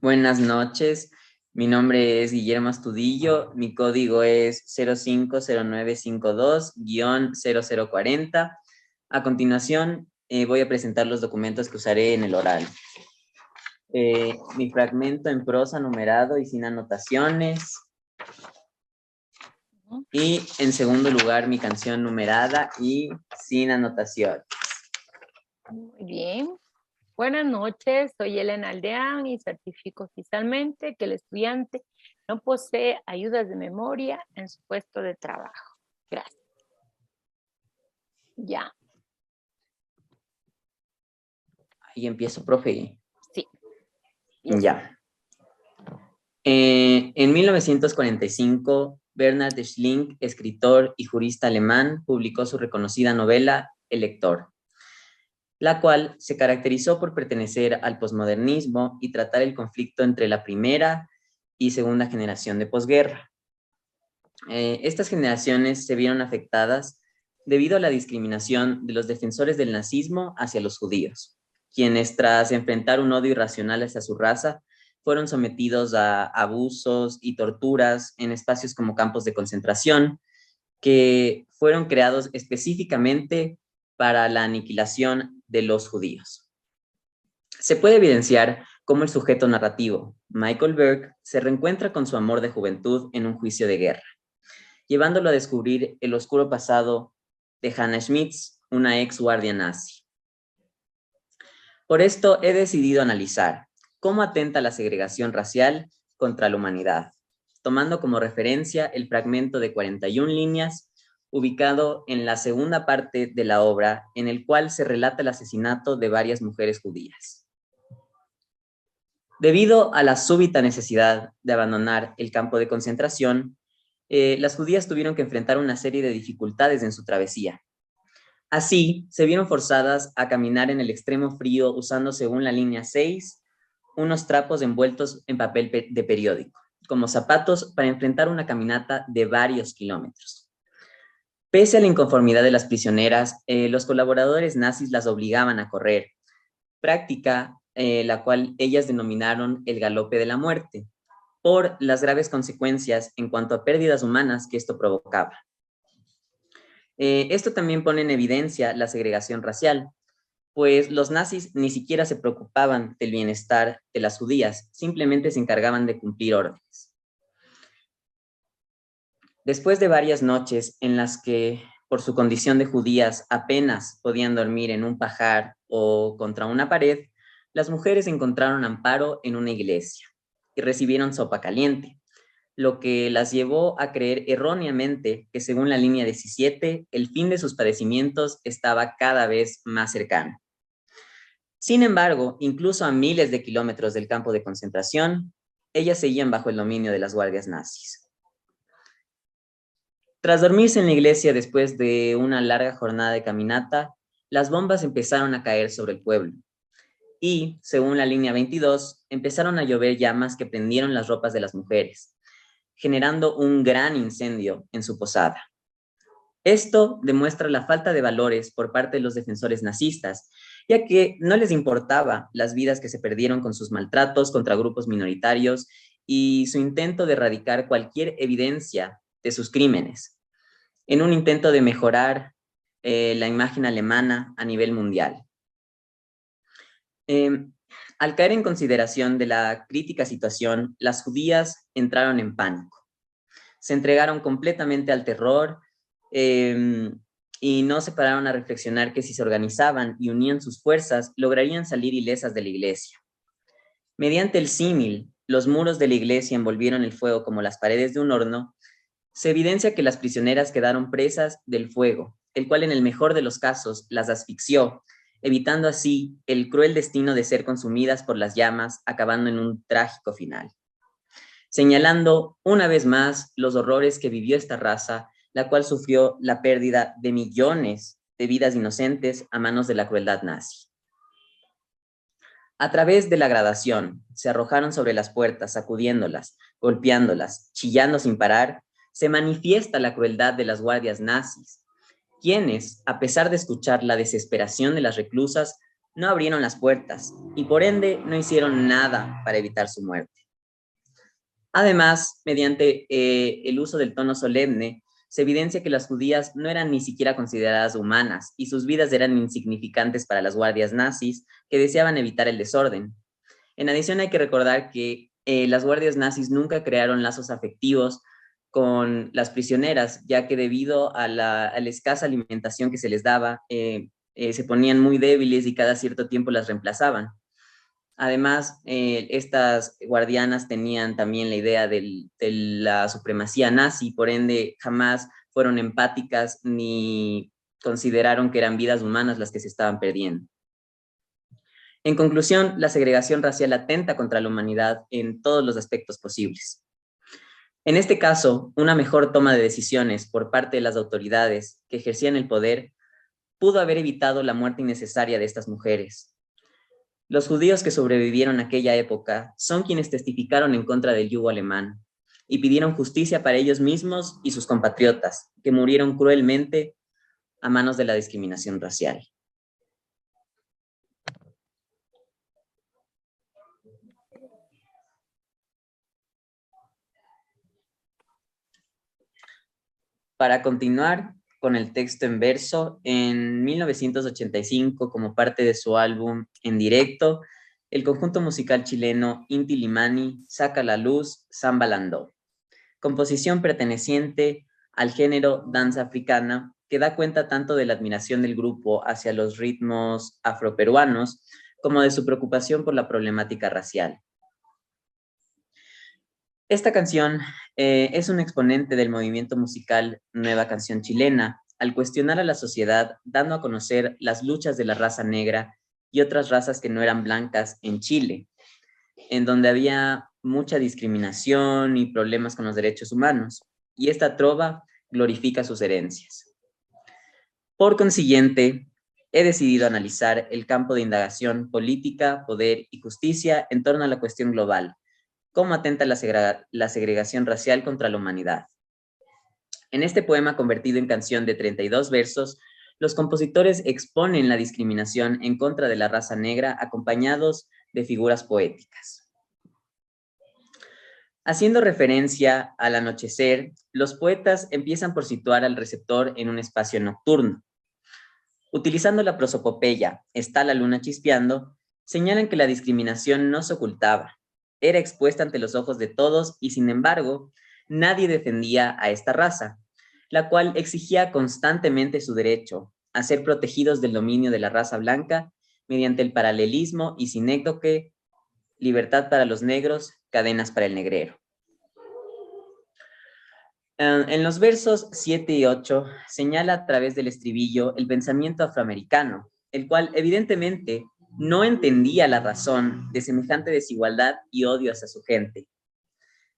Buenas noches, mi nombre es Guillermo Astudillo, mi código es 050952-0040. A continuación, voy a presentar los documentos que usaré en el oral. Mi fragmento en prosa numerado y sin anotaciones. Y en segundo lugar, mi canción numerada y sin anotación. Muy bien. Buenas noches, soy Elena Aldeán y certifico oficialmente que el estudiante no posee ayudas de memoria en su puesto de trabajo. Gracias. Ya. Ahí empiezo, profe. Sí. Ya. En 1945, Bernhard Schlink, escritor y jurista alemán, publicó su reconocida novela El lector, la cual se caracterizó por pertenecer al posmodernismo y tratar el conflicto entre la primera y segunda generación de posguerra. Estas generaciones se vieron afectadas debido a la discriminación de los defensores del nazismo hacia los judíos, quienes tras enfrentar un odio irracional hacia su raza, fueron sometidos a abusos y torturas en espacios como campos de concentración, que fueron creados específicamente para la aniquilación de los judíos. Se puede evidenciar cómo el sujeto narrativo, Michael Berg, se reencuentra con su amor de juventud en un juicio de guerra, llevándolo a descubrir el oscuro pasado de Hannah Schmitz, una ex guardia nazi. Por esto he decidido analizar cómo atenta la segregación racial contra la humanidad, tomando como referencia el fragmento de 41 líneas ubicado en la segunda parte de la obra, en el cual se relata el asesinato de varias mujeres judías. Debido a la súbita necesidad de abandonar el campo de concentración, las judías tuvieron que enfrentar una serie de dificultades en su travesía. Así, se vieron forzadas a caminar en el extremo frío usando, según la línea 6, unos trapos envueltos en papel de periódico, como zapatos para enfrentar una caminata de varios kilómetros. Pese a la inconformidad de las prisioneras, los colaboradores nazis las obligaban a correr, práctica la cual ellas denominaron el galope de la muerte, por las graves consecuencias en cuanto a pérdidas humanas que esto provocaba. Esto también pone en evidencia la segregación racial, pues los nazis ni siquiera se preocupaban del bienestar de las judías, simplemente se encargaban de cumplir órdenes. Después de varias noches en las que, por su condición de judías, apenas podían dormir en un pajar o contra una pared, las mujeres encontraron amparo en una iglesia y recibieron sopa caliente, lo que las llevó a creer erróneamente que, según la línea 17, el fin de sus padecimientos estaba cada vez más cercano. Sin embargo, incluso a miles de kilómetros del campo de concentración, ellas seguían bajo el dominio de las guardias nazis. Tras dormirse en la iglesia después de una larga jornada de caminata, las bombas empezaron a caer sobre el pueblo. Y, según la línea 22, empezaron a llover llamas que prendieron las ropas de las mujeres, generando un gran incendio en su posada. Esto demuestra la falta de valores por parte de los defensores nazistas, ya que no les importaba las vidas que se perdieron con sus maltratos contra grupos minoritarios y su intento de erradicar cualquier evidencia de sus crímenes, en un intento de mejorar la imagen alemana a nivel mundial. Al caer en consideración de la crítica situación, las judías entraron en pánico. Se entregaron completamente al terror y no se pararon a reflexionar que si se organizaban y unían sus fuerzas, lograrían salir ilesas de la iglesia. Mediante el símil, los muros de la iglesia envolvieron el fuego como las paredes de un horno, se evidencia que las prisioneras quedaron presas del fuego, el cual en el mejor de los casos las asfixió, evitando así el cruel destino de ser consumidas por las llamas, acabando en un trágico final, señalando una vez más los horrores que vivió esta raza, la cual sufrió la pérdida de millones de vidas inocentes a manos de la crueldad nazi. A través de la gradación, se arrojaron sobre las puertas, sacudiéndolas, golpeándolas, chillando sin parar, se manifiesta la crueldad de las guardias nazis, quienes, a pesar de escuchar la desesperación de las reclusas, no abrieron las puertas y por ende no hicieron nada para evitar su muerte. Además, mediante el uso del tono solemne, se evidencia que las judías no eran ni siquiera consideradas humanas y sus vidas eran insignificantes para las guardias nazis que deseaban evitar el desorden. En adición, hay que recordar que las guardias nazis nunca crearon lazos afectivos con las prisioneras, ya que debido a la escasa alimentación que se les daba, se ponían muy débiles y cada cierto tiempo las reemplazaban. Además, estas guardianas tenían también la idea de la supremacía nazi, por ende jamás fueron empáticas ni consideraron que eran vidas humanas las que se estaban perdiendo. En conclusión, la segregación racial atenta contra la humanidad en todos los aspectos posibles. En este caso, una mejor toma de decisiones por parte de las autoridades que ejercían el poder pudo haber evitado la muerte innecesaria de estas mujeres. Los judíos que sobrevivieron a aquella época son quienes testificaron en contra del yugo alemán y pidieron justicia para ellos mismos y sus compatriotas, que murieron cruelmente a manos de la discriminación racial. Para continuar con el texto en verso, en 1985, como parte de su álbum En Directo, el conjunto musical chileno Inti Limani saca a la luz Samba Landó, composición perteneciente al género danza africana, que da cuenta tanto de la admiración del grupo hacia los ritmos afroperuanos, como de su preocupación por la problemática racial. Esta canción es un exponente del movimiento musical Nueva Canción Chilena, al cuestionar a la sociedad, dando a conocer las luchas de la raza negra y otras razas que no eran blancas en Chile, en donde había mucha discriminación y problemas con los derechos humanos, y esta trova glorifica sus herencias. Por consiguiente, he decidido analizar el campo de indagación política, poder y justicia en torno a la cuestión global, cómo atenta la segregación racial contra la humanidad. En este poema convertido en canción de 32 versos, los compositores exponen la discriminación en contra de la raza negra acompañados de figuras poéticas. Haciendo referencia al anochecer, los poetas empiezan por situar al receptor en un espacio nocturno. Utilizando la prosopopeya "Está la luna chispeando", señalan que la discriminación no se ocultaba, era expuesta ante los ojos de todos y, sin embargo, nadie defendía a esta raza, la cual exigía constantemente su derecho a ser protegidos del dominio de la raza blanca mediante el paralelismo y sinécdoque, libertad para los negros, cadenas para el negrero. En los versos 7 y 8 señala a través del estribillo el pensamiento afroamericano, el cual evidentemente no entendía la razón de semejante desigualdad y odio hacia su gente.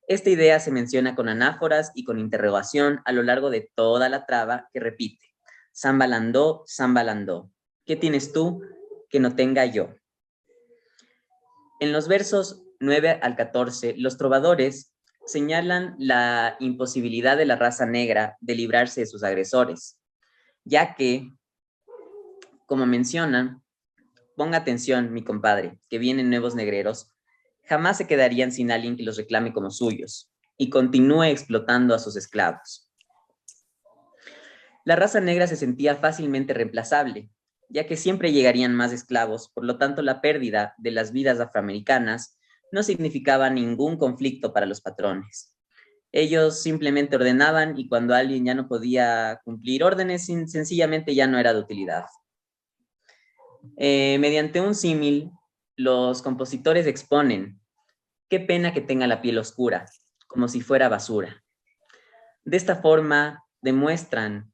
Esta idea se menciona con anáforas y con interrogación a lo largo de toda la traba que repite: Samba Landó, ¿qué tienes tú que no tenga yo? En los versos 9 al 14, los trovadores señalan la imposibilidad de la raza negra de librarse de sus agresores, ya que, como mencionan, ponga atención, mi compadre, que vienen nuevos negreros, jamás se quedarían sin alguien que los reclame como suyos y continúe explotando a sus esclavos. La raza negra se sentía fácilmente reemplazable, ya que siempre llegarían más esclavos, por lo tanto la pérdida de las vidas afroamericanas no significaba ningún conflicto para los patrones. Ellos simplemente ordenaban y cuando alguien ya no podía cumplir órdenes, sencillamente ya no era de utilidad. Mediante un símil, los compositores exponen: qué pena que tenga la piel oscura, como si fuera basura. De esta forma demuestran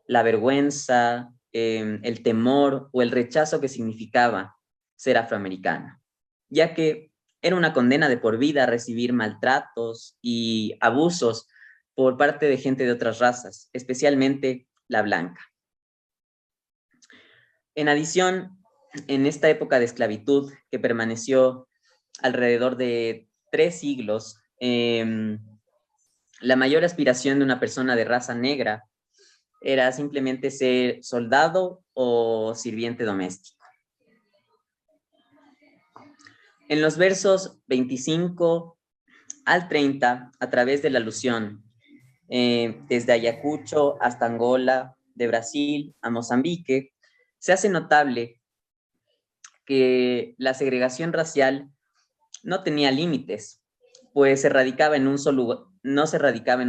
la vergüenza, el temor o el rechazo que significaba ser afroamericano, ya que era una condena de por vida a recibir maltratos y abusos por parte de gente de otras razas, especialmente la blanca. En adición, en esta época de esclavitud que permaneció alrededor de 3 siglos, la mayor aspiración de una persona de raza negra era simplemente ser soldado o sirviente doméstico. En los versos 25 al 30, a través de la alusión, desde Ayacucho hasta Angola, de Brasil a Mozambique, se hace notable que la segregación racial no tenía límites, pues no se radicaba en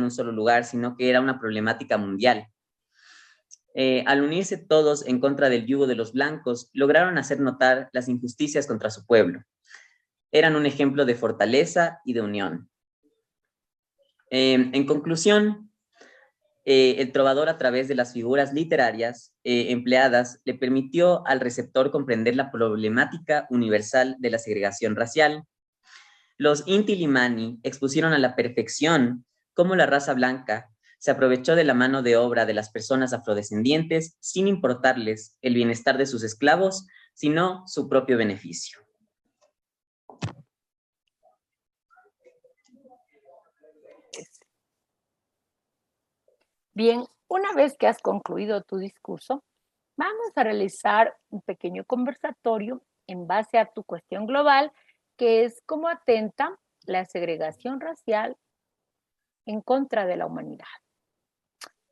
un solo lugar, sino que era una problemática mundial. Al unirse todos en contra del yugo de los blancos, lograron hacer notar las injusticias contra su pueblo. Eran un ejemplo de fortaleza y de unión. En conclusión, el trovador, a través de las figuras literarias empleadas, le permitió al receptor comprender la problemática universal de la segregación racial. Los Inti Illimani expusieron a la perfección cómo la raza blanca se aprovechó de la mano de obra de las personas afrodescendientes sin importarles el bienestar de sus esclavos, sino su propio beneficio. Bien, una vez que has concluido tu discurso, vamos a realizar un pequeño conversatorio en base a tu cuestión global, que es cómo atenta la segregación racial en contra de la humanidad.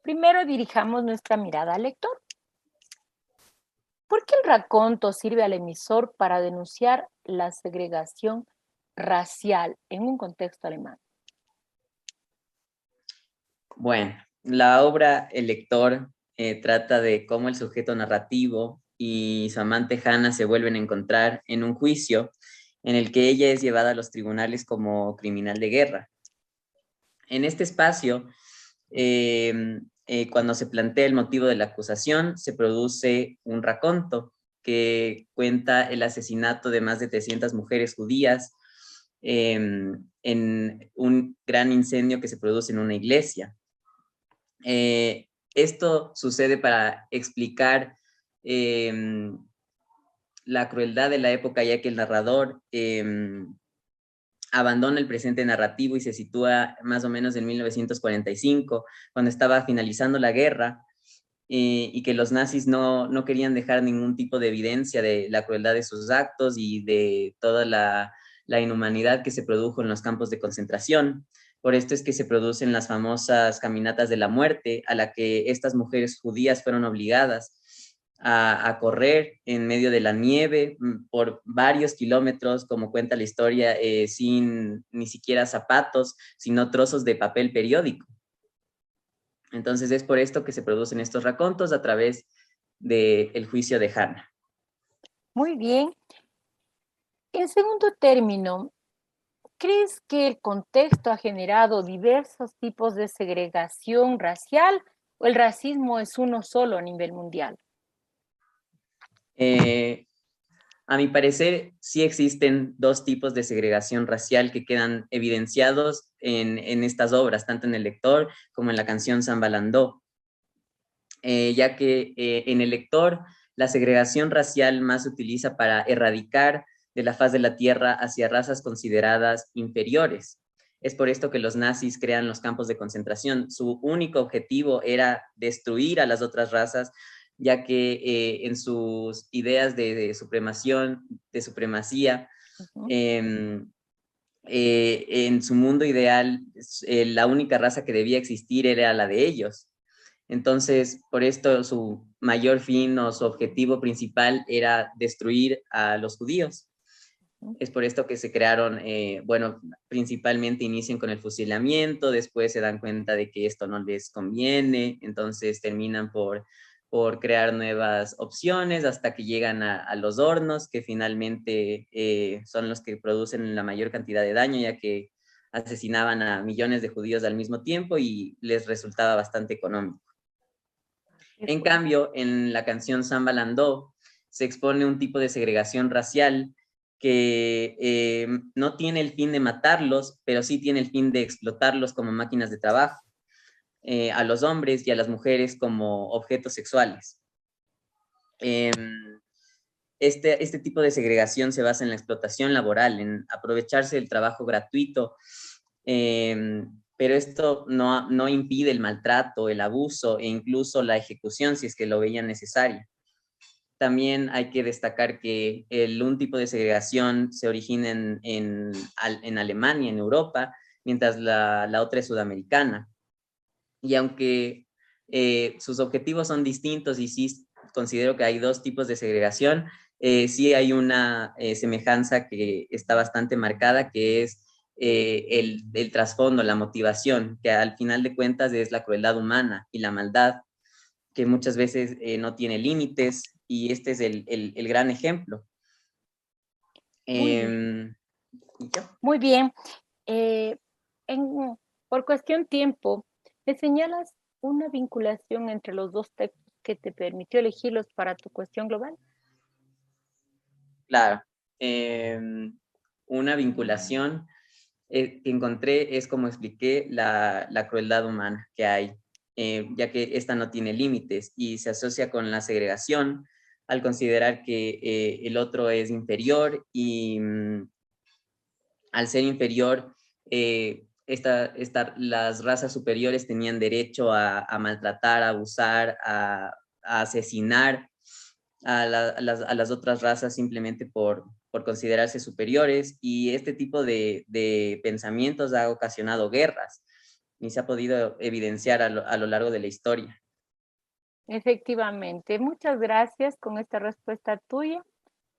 Primero dirijamos nuestra mirada al lector. ¿Por qué el raconto sirve al emisor para denunciar la segregación racial en un contexto alemán? Bueno, la obra El lector trata de cómo el sujeto narrativo y su amante Hannah se vuelven a encontrar en un juicio en el que ella es llevada a los tribunales como criminal de guerra. En este espacio, cuando se plantea el motivo de la acusación, se produce un raconto que cuenta el asesinato de más de 300 mujeres judías en un gran incendio que se produce en una iglesia. Esto sucede para explicar la crueldad de la época, ya que el narrador abandona el presente narrativo y se sitúa más o menos en 1945, cuando estaba finalizando la guerra, y que los nazis no querían dejar ningún tipo de evidencia de la crueldad de sus actos y de toda la inhumanidad que se produjo en los campos de concentración. Por esto es que se producen las famosas caminatas de la muerte, a la que estas mujeres judías fueron obligadas a correr en medio de la nieve por varios kilómetros, como cuenta la historia, sin ni siquiera zapatos, sino trozos de papel periódico. Entonces es por esto que se producen estos racontos a través del juicio de Hannah. Muy bien. En segundo término, ¿crees que el contexto ha generado diversos tipos de segregación racial o el racismo es uno solo a nivel mundial? A mi parecer, sí existen dos tipos de segregación racial que quedan evidenciados en estas obras, tanto en El lector como en la canción Samba Landó. Ya que en El lector la segregación racial más se utiliza para erradicar de la faz de la tierra hacia razas consideradas inferiores. Es por esto que los nazis crean los campos de concentración. Su único objetivo era destruir a las otras razas, ya que en sus ideas de supremación, de supremacía, en su mundo ideal, la única raza que debía existir era la de ellos. Entonces, por esto su mayor fin o su objetivo principal era destruir a los judíos. Es por esto que se crearon, bueno, principalmente inician con el fusilamiento, después se dan cuenta de que esto no les conviene, entonces terminan por crear nuevas opciones hasta que llegan a los hornos, que finalmente son los que producen la mayor cantidad de daño, ya que asesinaban a millones de judíos al mismo tiempo y les resultaba bastante económico. En cambio, en la canción Samba Landó se expone un tipo de segregación racial que no tiene el fin de matarlos, pero sí tiene el fin de explotarlos como máquinas de trabajo, a los hombres y a las mujeres como objetos sexuales. Este tipo de segregación se basa en la explotación laboral, en aprovecharse del trabajo gratuito, pero esto no impide el maltrato, el abuso e incluso la ejecución si es que lo veían necesario. También hay que destacar que un tipo de segregación se origina en Alemania, en Europa, mientras la otra es sudamericana. Y aunque sus objetivos son distintos y sí considero que hay dos tipos de segregación, sí hay una semejanza que está bastante marcada, que es el trasfondo, la motivación, que al final de cuentas es la crueldad humana y la maldad, que muchas veces no tiene límites, y este es el gran ejemplo. Muy bien. ¿Y yo? Muy bien. Eh, por cuestión tiempo, ¿me señalas una vinculación entre los dos textos que te permitió elegirlos para tu cuestión global? Claro. Una vinculación que encontré es, como expliqué, la crueldad humana que hay, ya que esta no tiene límites y se asocia con la segregación al considerar que el otro es inferior y al ser inferior, las razas superiores tenían derecho a maltratar, a abusar, a asesinar a las otras razas simplemente por considerarse superiores, y este tipo de pensamientos ha ocasionado guerras y se ha podido evidenciar a lo largo de la historia. Efectivamente. Muchas gracias. Con esta respuesta tuya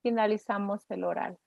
finalizamos el oral.